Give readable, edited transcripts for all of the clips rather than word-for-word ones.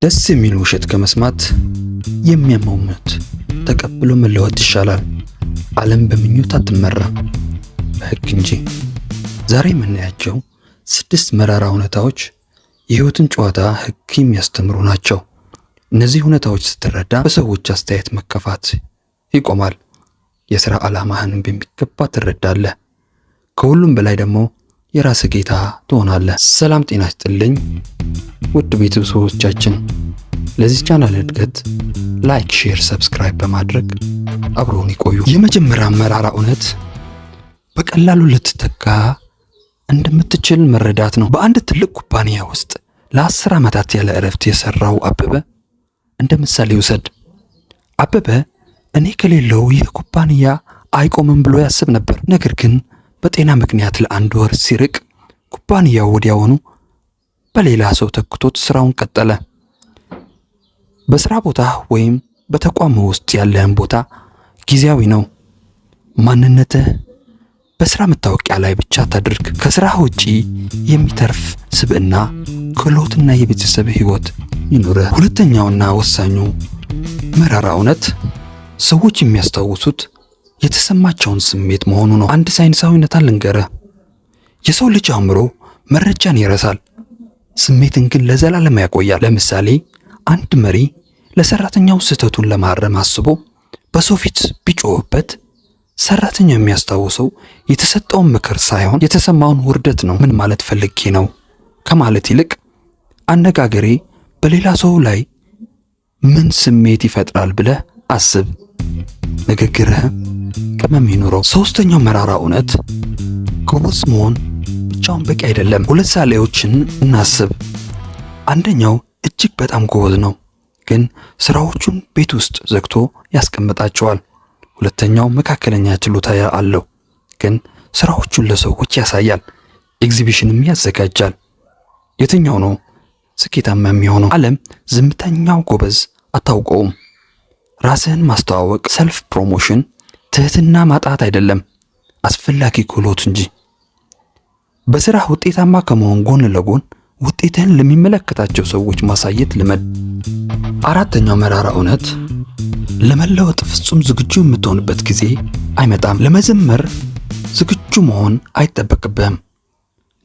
ደስ የሚል ውሸት ከመስማት የሚያመው ሞት ተቀብሎ መለወጥ ይሻላል። ዓለም በምኞት አትመራም በሕግ እንጂ። ዛሬ የምናያቸው 6 መራራ እውነታዎች የሕይወትን ጨዋታ ሕግ የሚያስተምሩ ናቸው። እነዚህ እውነታዎች ስትረዳ በሰዎች አስተያየት መከፋት ይቆማል። የሥራ ዓላማህን በሚገባ ትረዳለህ። ከሁሉም በላይ ደግሞ የራስ ጌታ ትሆናለህ። ሰላም ጤና ይስጥልኝ ውድ ቤተሰቦቻችን፣ ለዚህ ቻናል እድገት ላይክ፣ ሼር፣ ሰብስክራይብ በማድረግ አብረውን ይቆዩ። የመጀመሪያ መራራ እውነት በቀላሉ ልትተካ እንደምትችል መረዳት ነው። በአንድ ትልቅ ኩባንያ ውስጥ ለ10 ዓመታት ያለ እረፍት የሰራው አበበ እንደ ምሳሌ ውሰድ። አበበ እኔ ከሌለው ይህ ኩባንያ አይቆምም ብሎ ያስብ ነበር። ነገር ግን በጤና ምክንያት ለ1 ወር ሲርቅ ኩባንያው ወዲያውኑ በሌላ ሰው ተክቶት ስራውን ቀጠለ። በስራ ቦታ ወይም በተቋም ውስጥ ያለህን ቦታ ጊዜያዊ ነው። ማንነትህ በስራ መታወቂያ ላይ ብቻ ታድርግ። ከስራ ውጪ የሚተርፍ ስብዕና፣ ክህሎትና የቤተሰብ ህይወት ይኑርህ። ሁለተኛውና ወሳኙ መራራ እውነት ሰዎች የሚያስታውሱት የተሰማቸውን ስሜት መሆኑ ነው። አንድ ሳይንሳዊ እውነታ ልንገርህ። የሰው ልጅ አእምሮ መረጃን ይረሳል፣ ስሜትን ግን ለዘላለም ያቆያል። ለምሳሌ አንድ መሪ ለሰራተኛው ስህተቱን ለማረም አስቦ በሰው ፊት ቢጮህበት ሰራተኛው የሚያስታውሰው የተሰጠውን ምክር ሳይሆን የተሰማውን ውርደት ነው። ምን ማለት ፈልጌ ነው ከማለት ይልቅ አነጋገሬ በሌላ ሰው ላይ ምን ስሜት ይፈጥራል ብለህ አስብ። ንግግርህ ቅመም ይኑረው። ሶስተኛው መራራ እውነት ጎበዝ መሆን ብቻውን በቂ አይደለም። 2 ምሳሌዎችን እናስብ። አንደኛው እጅግ በጣም ጎበዝ ነው፣ ግን ስራዎቹን ቤት ውስጥ ዘግቶ ያስቀምጣቸዋል። ሁለተኛው መካከለኛ ችሎታ አለው፣ ግን ስራዎቹን ለሰዎች ያሳያል፣ ኤግዚቢሽንም ያዘጋጃል። የትኛው ነው ስኬታማ የሚሆነው? ዓለም ዝምተኛው ጎበዝ አታውቀውም። ራስህን ማስተዋወቅ፣ ሰልፍ ፕሮሞሽን ትህትና ማጣት አይደለም፣ አስፈላጊ ክህሎት እንጂ። በስራህ ውጤታማ ከመሆን ጎን ለጎን ውጤትህን ለሚመለከታቸው ሰዎች ማሳየት ልመድ። አራተኛው መራራ እውነት ለመለወጥ ፍጹም ዝግጁ የምትሆንበት ጊዜ አይመጣም። ለመዘመር ዝግጁ መሆን አይጠበቅብህም፣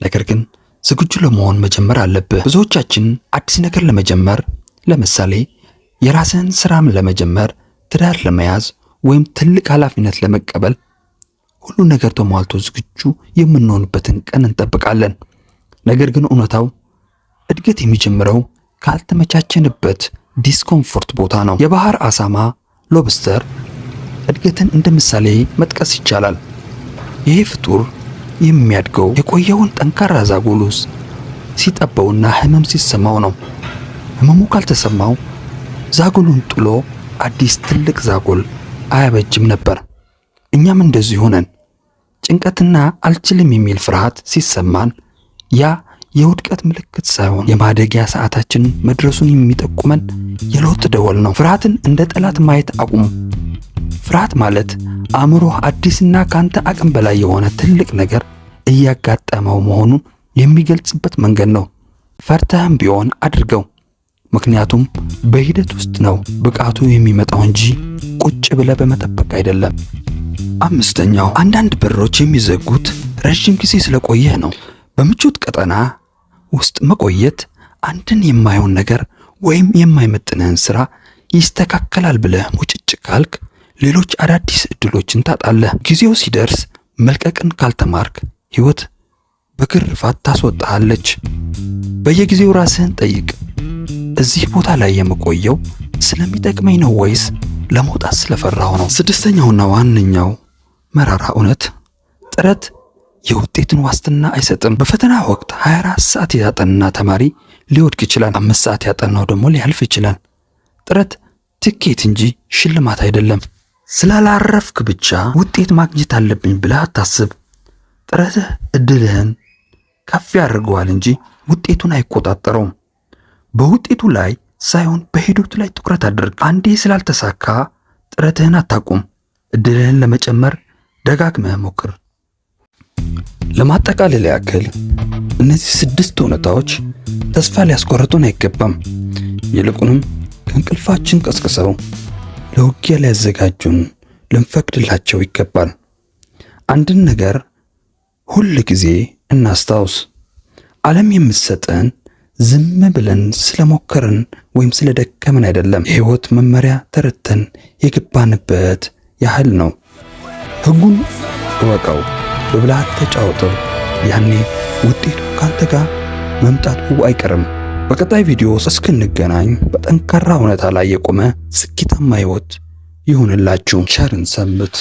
ነገር ግን ዝግጁ ለመሆን መጀመር አለብህ። ብዙዎቻችን አዲስ ነገር ለመጀመር፣ ለምሳሌ የራስህን ስራም ለመጀመር፣ ትዳር ለመያዝ ወይም ትልቅ ኃላፊነት ለመቀበል ሁሉ ነገር ተሟልቶ ዝግጁ የምንሆንበትን ቀን እንጠብቃለን። ነገር ግን እውነታው እድገት የሚጀምረው ካልተመቻቸንበት ዲስኮምፎርት ቦታ ነው። የባህር አሳማ ሎብስተር እድገትን እንደ ምሳሌ መጥቀስ ይቻላል። ይህ ፍጡር የሚያድገው የቆየውን ጠንካራ ዛጎል ውስጥ ሲጠበውና ህመም ሲሰማው ነው። ህመሙ ካልተሰማው ዛጎሉን ጥሎ አዲስ ትልቅ ዛጎል አያበጅም ነበር። እኛም እንደዚሁ ነን። ጭንቀትና አልችልም የሚል ፍርሃት ሲሰማን ያ የውድቀት ምልክት ሳይሆን የማደጊያ ሰዓታችን መድረሱን የሚጠቁመን የለውጥ ደወል ነው። ፍርሃትን እንደ ጠላት ማየት አቁሙ። ፍርሃት ማለት አእምሮህ አዲስና ካንተ አቅም በላይ የሆነ ትልቅ ነገር እያጋጠመው መሆኑን የሚገልጽበት መንገድ ነው። ፈርተህም ቢሆን አድርገው፣ ምክንያቱም በሂደት ውስጥ ነው ብቃቱ የሚመጣው እንጂ ቁጭ ብለህ በመጠበቅ አይደለም። አምስተኛው አንዳንድ በሮች የሚዘጉት ረጅም ጊዜ ስለቆየህ ነው። በምቾት ቀጠና ውስጥ መቆየት አንድን የማይሆን ነገር ወይም የማይመጥንህን ስራ ይስተካከላል ብለህ ሙጭጭ ካልክ ሌሎች አዳዲስ እድሎችን ታጣለህ። ጊዜው ሲደርስ መልቀቅን ካልተማርክ ህይወት በግርፋት ታስወጣሃለች። በየጊዜው ራስህን ጠይቅ። እዚህ ቦታ ላይ የምቆየው ስለሚጠቅመኝ ነው ወይስ ለመውጣት ስለፈራሁ ነው? ስድስተኛውና ዋነኛው መራራ እውነት ጥረት የውጤትን ዋስትና አይሰጥም። በፈተና ወቅት 24 ሰዓት ያጠና ተማሪ ሊወድቅ ይችላል። 5 ሰዓት ያጠናው ደግሞ ሊያልፍ ይችላል። ጥረት ትኬት እንጂ ሽልማት አይደለም። ስላላረፍክ ብቻ ውጤት ማግኘት አለብኝ ብለህ አታስብ። ጥረትህ እድልህን ከፍ ያደርገዋል እንጂ ውጤቱን አይቆጣጠረውም። በውጤቱ ላይ ሳይሆን በሂደቱ ላይ ትኩረት አድርግ። አንዴ ስላልተሳካ ጥረትህን አታቁም። እድልህን ለመጨመር ደጋግመህ ሞክር። ለማጠቃለል ያክል እነዚህ 6 እውነታዎች ተስፋ ሊያስቆርጡን አይገባም። ይልቁንም ከእንቅልፋችን ቀስቅሰው ለውጊያ ሊያዘጋጁን ልንፈቅድላቸው ይገባል። አንድን ነገር ሁል ጊዜ እናስታውስ። ዓለም የምትሰጠን ዝም ብለን ስለሞከርን ወይም ስለደከምን አይደለም። የህይወት መመሪያ ተረተን የገባንበት ያህል ነው። ህጉን እወቀው፣ በብልሃት ተጫወተው። ያኔ ውጤቱ ካንተ ጋር መምጣቱ አይቀርም። በቀጣይ ቪዲዮ እስክንገናኝ በጠንካራ እውነታ ላይ የቆመ ስኬታማ ህይወት ይሁንላችሁ። ቸርን ሰንብት።